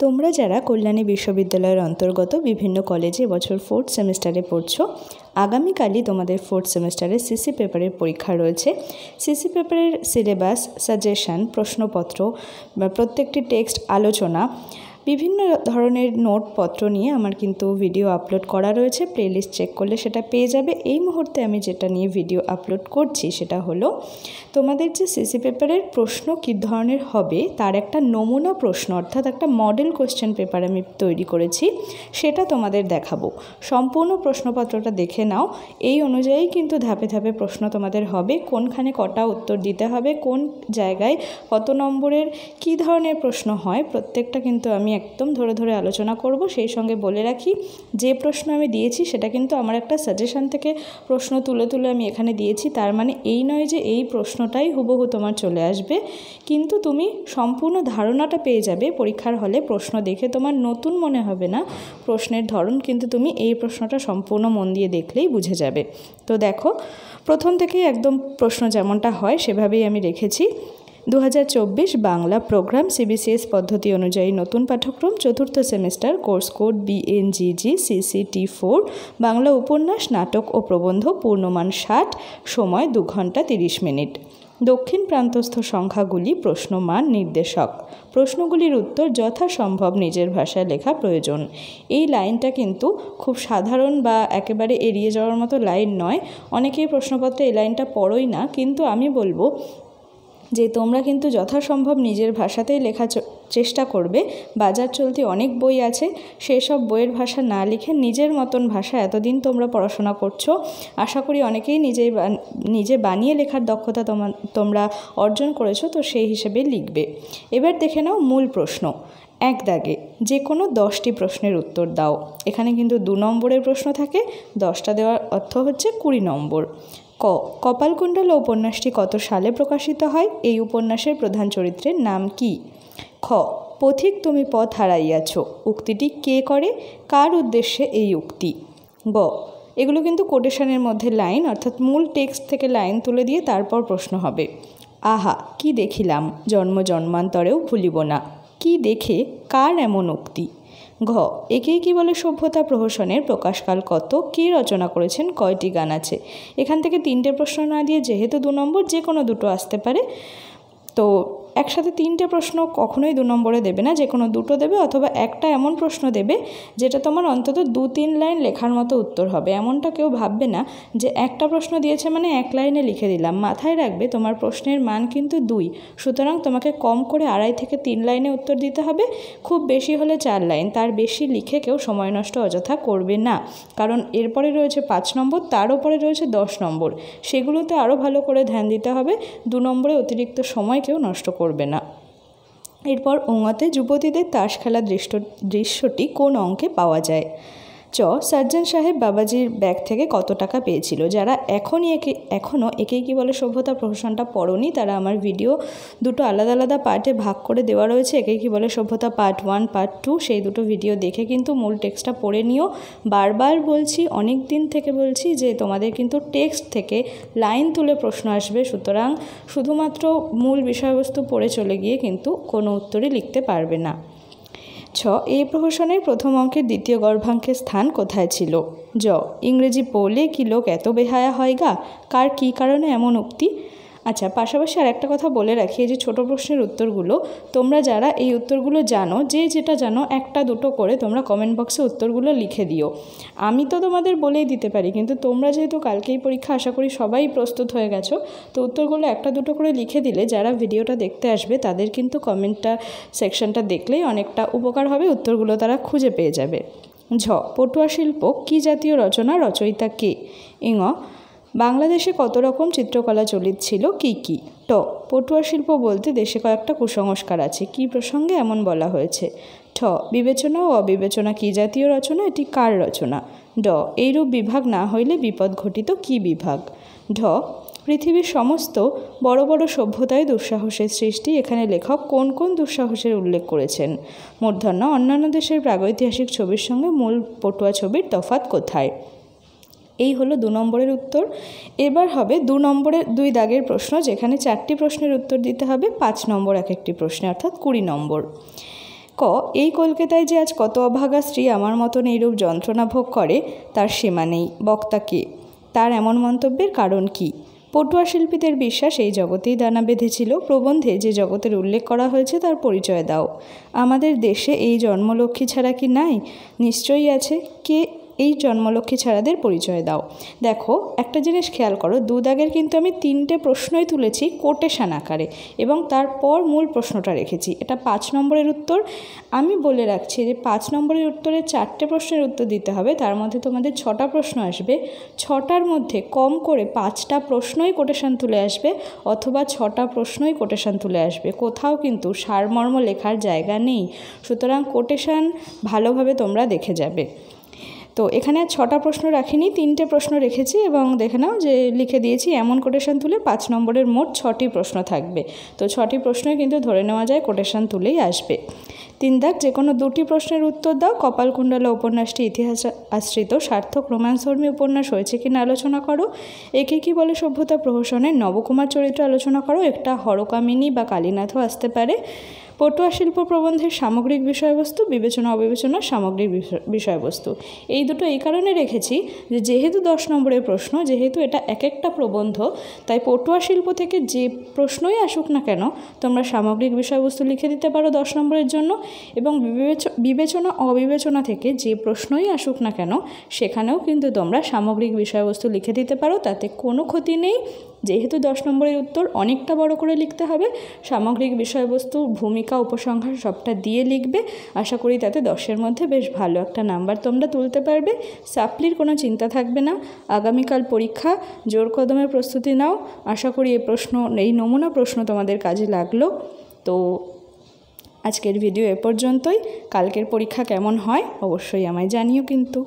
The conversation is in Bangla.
তোমরা যারা কল্যাণী বিশ্ববিদ্যালয়ের অন্তর্গত বিভিন্ন কলেজে এবছর 4th সেমিস্টারে পড়ছো, আগামীকালই তোমাদের 4th সেমিস্টারের সিসি পেপারের পরীক্ষা রয়েছে। সিসি পেপারের সিলেবাস, সাজেশন, প্রশ্নপত্র, প্রত্যেকটি টেক্সট আলোচনা, বিভিন্ন ধরনের নোটপত্র নিয়ে আমার কিন্তু ভিডিও আপলোড করা রয়েছে। প্লেলিস্ট চেক করলে সেটা পেয়ে যাবে। এই মুহূর্তে আমি যেটা নিয়ে ভিডিও আপলোড করছি সেটা হলো তোমাদের যে সিসি পেপারের প্রশ্ন কী ধরনের হবে তার একটা নমুনা প্রশ্ন, অর্থাৎ একটা মডেল কোয়েশ্চেন পেপার আমি তৈরি করেছি, সেটা তোমাদের দেখাবো। সম্পূর্ণ প্রশ্নপত্রটা দেখে নাও। এই অনুযায়ী কিন্তু ধাপে ধাপে প্রশ্ন তোমাদের হবে, কোনখানে কটা উত্তর দিতে হবে, কোন জায়গায় কত নম্বরের কী ধরনের প্রশ্ন হয়, প্রত্যেকটা কিন্তু আমি একদম ধরে ধরে আলোচনা করব। সেই সঙ্গে বলে রাখি, যে প্রশ্ন আমি দিয়েছি সেটা কিন্তু আমার একটা সাজেশন থেকে প্রশ্ন তুলে তুলে আমি এখানে দিয়েছি। তার মানে এই নয় যে এই প্রশ্নটাই হুবহু তোমার চলে আসবে, কিন্তু তুমি সম্পূর্ণ ধারণাটা পেয়ে যাবে। পরীক্ষার হলে প্রশ্ন দেখে তোমার নতুন মনে হবে না প্রশ্নের ধরন, কিন্তু তুমি এই প্রশ্নটা সম্পূর্ণ মন দিয়ে দেখলেই বুঝে যাবে। তো দেখো, প্রথম থেকেই একদম প্রশ্ন যেমনটা হয় সেভাবেই আমি রেখেছি। 2024 বাংলা প্রোগ্রাম সিবিসিএস পদ্ধতি অনুযায়ী নতুন পাঠ্যক্রম, 4th semester, course code BNGG CCT4, Bangla উপন্যাস, নাটক ও প্রবন্ধ, পূর্ণমান 60, সময় 2 ঘন্টা 30 মিনিট। দক্ষিণ প্রান্তস্থ সংখ্যাগুলি প্রশ্নমান নির্দেশক। প্রশ্নগুলির উত্তর যথাসম্ভব নিজের ভাষায় লেখা প্রয়োজন। এই লাইনটা কিন্তু খুব সাধারণ বা একেবারে এড়িয়ে যাওয়ার মতো লাইন নয়। অনেকেই প্রশ্নপত্রে এই লাইনটা পড়োই না, কিন্তু আমি বলবো যে তোমরা কিন্তু যথাসম্ভব নিজের ভাষাতেই লেখার চেষ্টা করবে। বাজার চলতি অনেক বই আছে, সেসব বইয়ের ভাষা না লিখে নিজের মতন ভাষা, এতদিন তোমরা পড়াশোনা করছো, আশা করি অনেকেই নিজে বানিয়ে লেখার দক্ষতা তোমরা অর্জন করেছো, তো সেই হিসেবে লিখবে। এবার দেখে নাও মূল প্রশ্ন। এক দাগে যে কোনো 10টি প্রশ্নের উত্তর দাও। এখানে কিন্তু 2 নম্বরের প্রশ্ন থাকে, 10টা দেওয়ার অর্থ হচ্ছে 20 নম্বর। ক, কপালকুণ্ডলা উপন্যাসটি কত সালে প্রকাশিত হয়? এই উপন্যাসের প্রধান চরিত্রের নাম কি? খ, পথিক তুমি পথ হারাইয়াছ উক্তিটি কে করে? কার উদ্দেশ্যে এই উক্তি? গ, এগুলো কিন্তু কোটেশনের মধ্যে লাইন, অর্থাৎ মূল টেক্সট থেকে লাইন তুলে দিয়ে তারপর প্রশ্ন হবে। আহা কি দেখিলাম, জন্ম জন্মান্তরেও ভুলিব না। কি দেখে, কার এমন উক্তি? ঘ, একেই কি বলে সভ্যতা প্রহসনের প্রকাশকাল কত? কে রচনা করেছেন? কয়টি গান আছে? এখান থেকে 3টে প্রশ্ন না দিয়ে যেহেতু 2 নম্বর, যে কোনো দুটো আসতে পারে। তো একসাথে 3টে প্রশ্ন কখনোই 2 নম্বরে দেবে না, যে কোনো দুটো দেবে, অথবা একটা এমন প্রশ্ন দেবে যেটা তোমার অন্তত 2-3 লাইন লেখার মতো উত্তর হবে। এমনটা কেউ ভাববে না যে একটা প্রশ্ন দিয়েছে মানে 1 লাইনে লিখে দিলাম। মাথায় রাখবে তোমার প্রশ্নের মান কিন্তু 2, সুতরাং তোমাকে কম করে 2.5 থেকে 3 লাইনে উত্তর দিতে হবে। খুব বেশি হলে 4 লাইন, তার বেশি লিখে কেউ সময় নষ্ট অযথা করবে না, কারণ এরপরে রয়েছে 5 নম্বর, তার উপরে রয়েছে 10 নম্বর, সেগুলোতে আরও ভালো করে ধ্যান দিতে হবে। 2 নম্বরে অতিরিক্ত সময় কেউ নষ্ট করবে না। এরপর অঙ্গতে যুবতীদের তাস খেলা দৃশ্যটি কোন অঙ্কে পাওয়া যায়? চ, সার্জন সাহেব বাবাজির ব্যাগ থেকে কত টাকা পেয়েছিল? যারা এখনও একেই কি বলে সভ্যতা প্রহসনটা পড়োনি, তারা আমার ভিডিও দুটো আলাদা আলাদা পার্টে ভাগ করে দেওয়া রয়েছে। একেই কি বলে সভ্যতা পার্ট 1, পার্ট 2, সেই দুটো ভিডিও দেখে কিন্তু মূল টেক্সটটা পড়ে নিও। বারবার বলছি, অনেক দিন থেকে বলছি যে তোমাদের কিন্তু টেক্সট থেকে লাইন তুলে প্রশ্ন আসবে, সুতরাং শুধুমাত্র মূল বিষয়বস্তু পড়ে চলে গিয়ে কিন্তু কোনো উত্তরই লিখতে পারবে না। ছ, এই প্রহসনের প্রথম অঙ্কের দ্বিতীয় গর্ভাঙ্কের স্থান কোথায় ছিল? জ, ইংরেজি পড়লে কি লোক এত বেহায়া হয় গা? কার কী কারণে এমন উক্তি? আচ্ছা, পাশাপাশি আর একটা কথা বলে রাখি, এই যে ছোটো প্রশ্নের উত্তরগুলো, তোমরা যারা এই উত্তরগুলো জানো, যে যেটা জানো 1-2 করে তোমরা কমেন্ট বক্সে উত্তরগুলো লিখে দিও। আমি তো তোমাদের বলেই দিতে পারি, কিন্তু তোমরা যেহেতু কালকেই পরীক্ষা, আশা করি সবাই প্রস্তুত হয়ে গেছো, তো উত্তরগুলো 1-2 করে লিখে দিলে যারা ভিডিওটা দেখতে আসবে তাদের কিন্তু কমেন্টটা সেকশনটা দেখলেই অনেকটা উপকার হবে, উত্তরগুলো তারা খুঁজে পেয়ে যাবে। ঝ, পটুয়া শিল্প কি জাতীয় রচনা? রচয়িতা কে? ইঙ, বাংলাদেশে কত রকম চিত্রকলা চলিত ছিল? কি কি? ট, পটুয়া শিল্প বলতে দেশে কয়েকটা কুসংস্কার আছে, কি প্রসঙ্গে এমন বলা হয়েছে? ঠ, বিবেচনা ও অবিবেচনা কি জাতীয় রচনা? এটি কার রচনা? ড, এইরূপ বিভাগ না হইলে বিপদ ঘটিত কি বিভাগ? ঢ, পৃথিবীর সমস্ত বড় বড় সভ্যতায় দুঃসাহসের সৃষ্টি, এখানে লেখক কোন কোন দুঃসাহসের উল্লেখ করেছেন? মূর্ধন্য, অন্যান্য দেশের প্রাগৈতিহাসিক ছবির সঙ্গে মূল পটুয়া ছবির তফাৎ কোথায়? এই হলো 2 নম্বরের উত্তর। এবার হবে 2 নম্বরের 2 দাগের প্রশ্ন, যেখানে 4টি প্রশ্নের উত্তর দিতে হবে 5 নম্বর এক একটি প্রশ্নে, অর্থাৎ 20 নম্বর। ক, এই কলকাতায় যে আজ কত অভাগা স্ত্রী আমার মতন এইরূপ যন্ত্রণা ভোগ করে তার সীমা নেই। বক্তা কে? তার এমন মন্তব্যের কারণ কি? পটুয়া শিল্পীদের বিশ্বাস এই জগতেই দানা বেঁধেছিল। প্রবন্ধে যে জগতের উল্লেখ করা হয়েছে তার পরিচয় দাও। আমাদের দেশে এই জন্মলক্ষ্মী ছাড়া কি নাই? নিশ্চয়ই আছে। কে এই জন্মলক্ষ্মী ছাড়াদের পরিচয় দাও। দেখো, একটা জিনিস খেয়াল করো, 2 দাগের কিন্তু আমি 3টে প্রশ্নই তুলেছি কোটেশন আকারে এবং তারপর মূল প্রশ্নটা রেখেছি। এটা 5 নম্বরের উত্তর। আমি বলে রাখছি যে 5 নম্বরের উত্তরে 4টে প্রশ্নের উত্তর দিতে হবে, তার মধ্যে তোমাদের 6টা প্রশ্ন আসবে। 6টার মধ্যে কম করে 5টা প্রশ্নই কোটেশন তুলে আসবে অথবা 6টা প্রশ্নই কোটেশন তুলে আসবে। কোথাও কিন্তু সারমর্ম লেখার জায়গা নেই, সুতরাং কোটেশন ভালোভাবে তোমরা দেখে যাবে। তো এখানে 6টা প্রশ্ন রাখিনি, 3টে প্রশ্ন রেখেছি এবং দেখে নাও যে লিখে দিয়েছি এমন কোটেশন তুলে 5 নম্বরের মোট 6টি প্রশ্ন থাকবে। তো 6টি প্রশ্নই কিন্তু ধরে নেওয়া যায় কোটেশন তুলেই আসবে। 3 দাগ, যে কোনো 2টি প্রশ্নের উত্তর দাও। কপালকুণ্ডলা উপন্যাসটি ইতিহাস আশ্রিত সার্থক রোম্যান্সধর্মী উপন্যাস হয়েছে কিনা আলোচনা করো। একে কি বলে সভ্যতা প্রহসনের নবকুমার চরিত্র আলোচনা করো। একটা হরকামিনী বা কালীনাথও আসতে পারে। পটুয়া শিল্প প্রবন্ধের সামগ্রিক বিষয়বস্তু, বিবেচনা অবিবেচনা সামগ্রিক বিষয়বস্তু। এই দুটো এই কারণে রেখেছি যে যেহেতু 10 নম্বরের প্রশ্ন, যেহেতু এটা এক একটা প্রবন্ধ, তাই পটুয়া শিল্প থেকে যে প্রশ্নই আসুক না কেন তোমরা সামগ্রিক বিষয়বস্তু লিখে দিতে পারো 10 নম্বরের জন্য, এবং বিবেচনা অবিবেচনা থেকে যে প্রশ্নই আসুক না কেন সেখানেও কিন্তু তোমরা সামগ্রিক বিষয়বস্তু লিখে দিতে পারো, তাতে কোনো ক্ষতি নেই। যেহেতু 10 নম্বরের উত্তর অনেকটা বড় করে লিখতে হবে, সামগ্রিক বিষয়বস্তু ভূমিকা উপসংহার সবটা দিয়ে লিখবে। আশা করি তাতে 10-এর মধ্যে বেশ ভালো একটা নাম্বার তোমরা তুলতে পারবে। সাপ্লির কোনো চিন্তা থাকবে না। আগামীকাল পরীক্ষা, জোর কদমে প্রস্তুতি নাও। আশা করি এই নমুনা প্রশ্ন তোমাদের কাজে লাগলো। তো আজকের ভিডিও এ পর্যন্তই। কালকের পরীক্ষা কেমন হয় অবশ্যই আমায় জানিও কিন্তু।